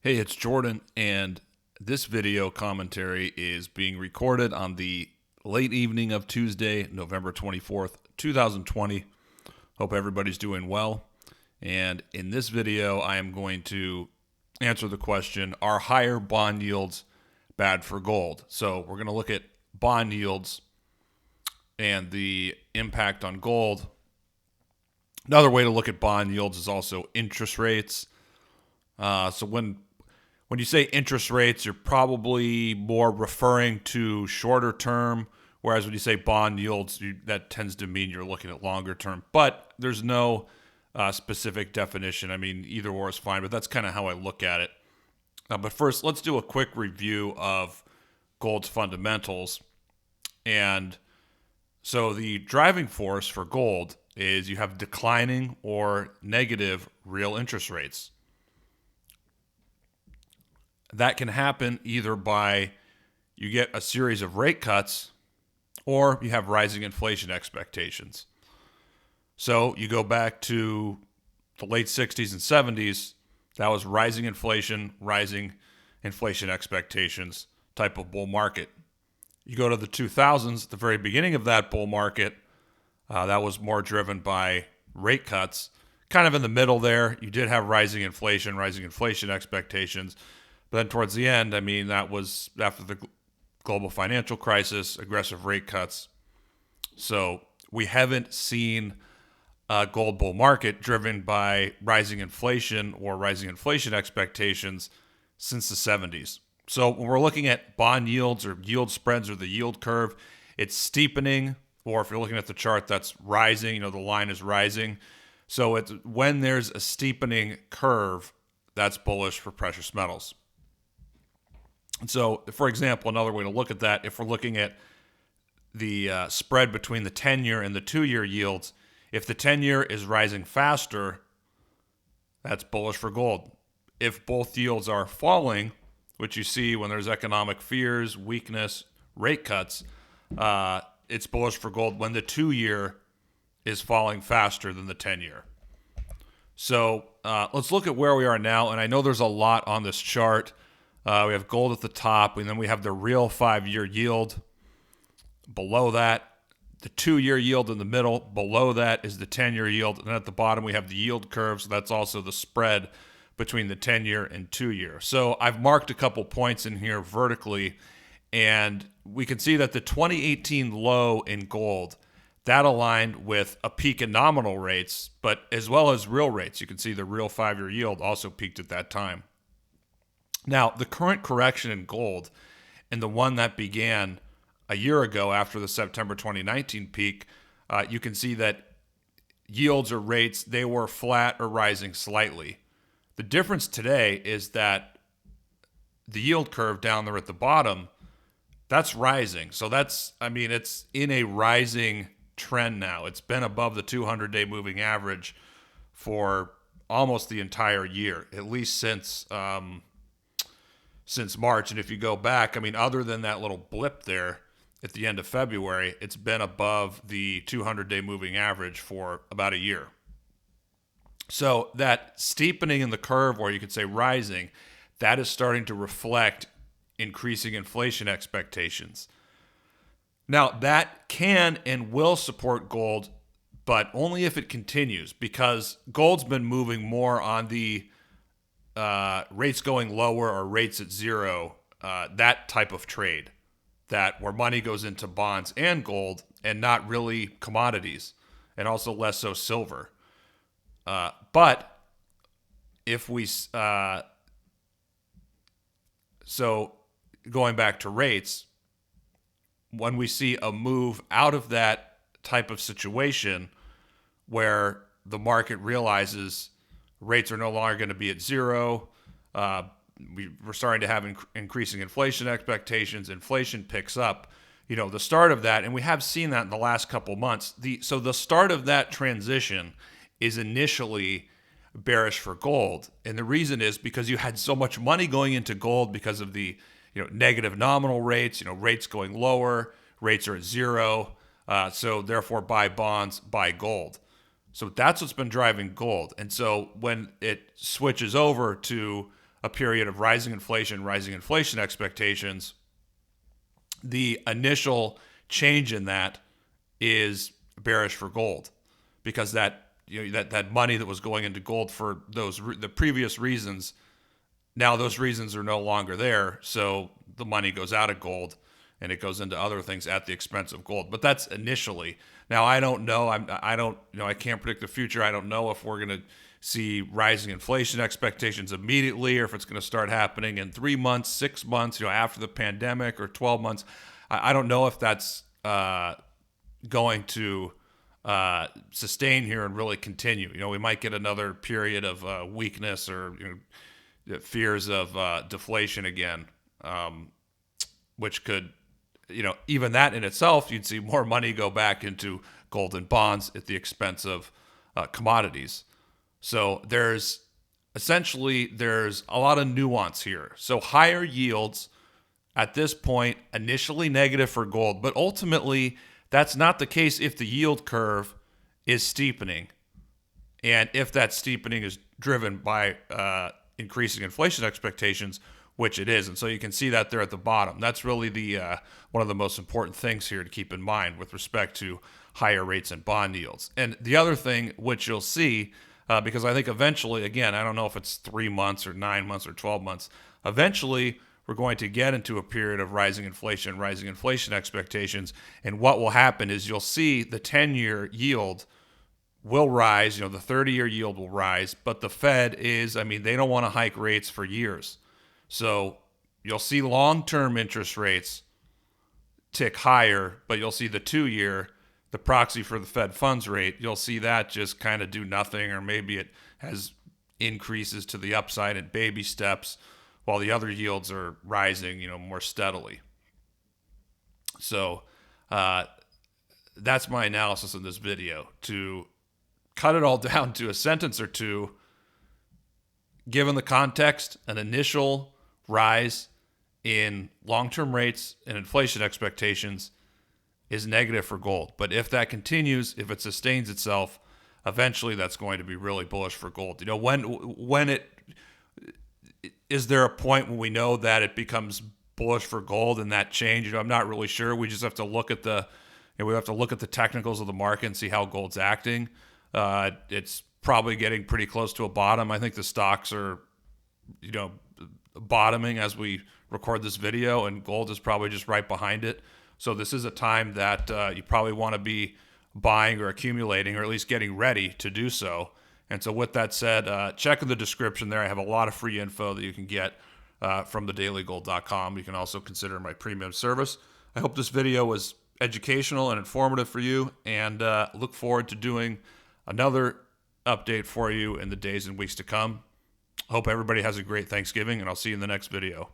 Hey, it's Jordan, and this video commentary is being recorded on the late evening of Tuesday, November 24th, 2020. Hope everybody's doing well. And in this video, I am going to answer the question, are higher bond yields bad for gold? So we're going to look at bond yields and the impact on gold. Another way to look at bond yields is also interest rates. So when you say interest rates, you're probably more referring to shorter term, whereas when you say bond yields, that tends to mean you're looking at longer term. But there's no specific definition. I mean, either or is fine, but that's kind of how I look at it. But first, let's do a quick review of gold's fundamentals. And so the driving force for gold is you have declining or negative real interest rates. That can happen either by you get a series of rate cuts or you have rising inflation expectations. So you go back to the late 60s and 70s, that was rising inflation expectations type of bull market. You go to the 2000s, the very beginning of that bull market, that was more driven by rate cuts. Kind of in the middle there, you did have rising inflation expectations. But then towards the end, I mean, that was after the global financial crisis, aggressive rate cuts. So we haven't seen a gold bull market driven by rising inflation or rising inflation expectations since the 70s. So when we're looking at bond yields or yield spreads or the yield curve, it's steepening, or if you're looking at the chart, that's rising, the line is rising. So it's when there's a steepening curve, that's bullish for precious metals. And so, for example, another way to look at that, if we're looking at the spread between the 10-year and the 2-year yields, if the 10-year is rising faster, that's bullish for gold. If both yields are falling, which you see when there's economic fears, weakness, rate cuts, it's bullish for gold when the 2-year is falling faster than the 10-year. So let's look at where we are now. And I know there's a lot on this chart. We have gold at the top, and then we have the real 5-year yield. Below that, the 2-year yield in the middle. Below that is the 10-year yield. And then at the bottom, we have the yield curve. So that's also the spread between the 10-year and 2-year. So I've marked a couple points in here vertically, and we can see that the 2018 low in gold, that aligned with a peak in nominal rates, but as well as real rates. You can see the real 5-year yield also peaked at that time. Now, the current correction in gold and the one that began a year ago after the September 2019 peak, you can see that yields or rates, they were flat or rising slightly. The difference today is that the yield curve down there at the bottom, that's rising. So it's in a rising trend now. It's been above the 200-day moving average for almost the entire year, at least since March. And if you go back, other than that little blip there at the end of February, it's been above the 200-day moving average for about a year. So that steepening in the curve, or you could say rising, that is starting to reflect increasing inflation expectations. Now, that can and will support gold, but only if it continues, because gold's been moving more on the rates going lower or rates at zero, that type of trade, that where money goes into bonds and gold and not really commodities, and also less so silver. But if we, so going back to rates, when we see a move out of that type of situation where the market realizes rates are no longer going to be at zero, we're starting to have increasing inflation expectations, inflation picks up, the start of that, and we have seen that in the last couple months. So the start of that transition is initially bearish for gold. And the reason is because you had so much money going into gold because of the negative nominal rates, rates going lower, rates are at zero. So therefore buy bonds, buy gold. So that's what's been driving gold. And so when it switches over to a period of rising inflation expectations, the initial change in that is bearish for gold, because that that money that was going into gold for the previous reasons, now those reasons are no longer there, so the money goes out of gold and it goes into other things at the expense of gold. But that's initially. Now I don't know. I can't predict the future. I don't know if we're going to see rising inflation expectations immediately, or if it's going to start happening in 3 months, 6 months, after the pandemic, or 12 months. I don't know if that's going to sustain here and really continue. We might get another period of weakness, or fears of deflation again, which could, even that in itself, you'd see more money go back into gold and bonds at the expense of commodities. So there's a lot of nuance here. So higher yields at this point, initially negative for gold, but ultimately that's not the case if the yield curve is steepening. And if that steepening is driven by increasing inflation expectations, which it is. And so you can see that there at the bottom. That's really the one of the most important things here to keep in mind with respect to higher rates and bond yields. And the other thing which you'll see, because I think eventually, again, I don't know if it's 3 months or 9 months or 12 months, eventually we're going to get into a period of rising inflation expectations. And what will happen is you'll see the 10-year yield will rise, the 30-year yield will rise, but the Fed they don't want to hike rates for years. So you'll see long-term interest rates tick higher, but you'll see the 2-year, the proxy for the Fed funds rate, you'll see that just kind of do nothing, or maybe it has increases to the upside in baby steps, while the other yields are rising, more steadily. So that's my analysis in this video. To cut it all down to a sentence or two, given the context, an initial rise in long-term rates and inflation expectations is negative for gold. But if that continues, if it sustains itself, eventually that's going to be really bullish for gold. Is there a point when we know that it becomes bullish for gold and that change? I'm not really sure. We just have to look at the technicals of the market and see how gold's acting. It's probably getting pretty close to a bottom. I think the stocks are, bottoming as we record this video, and gold is probably just right behind it. So this is a time that you probably want to be buying or accumulating, or at least getting ready to do so. And so with that said, check in the description there. I have a lot of free info that you can get from TheDailyGold.com. You can also consider my premium service. I hope this video was educational and informative for you, and look forward to doing another update for you in the days and weeks to come. Hope everybody has a great Thanksgiving, and I'll see you in the next video.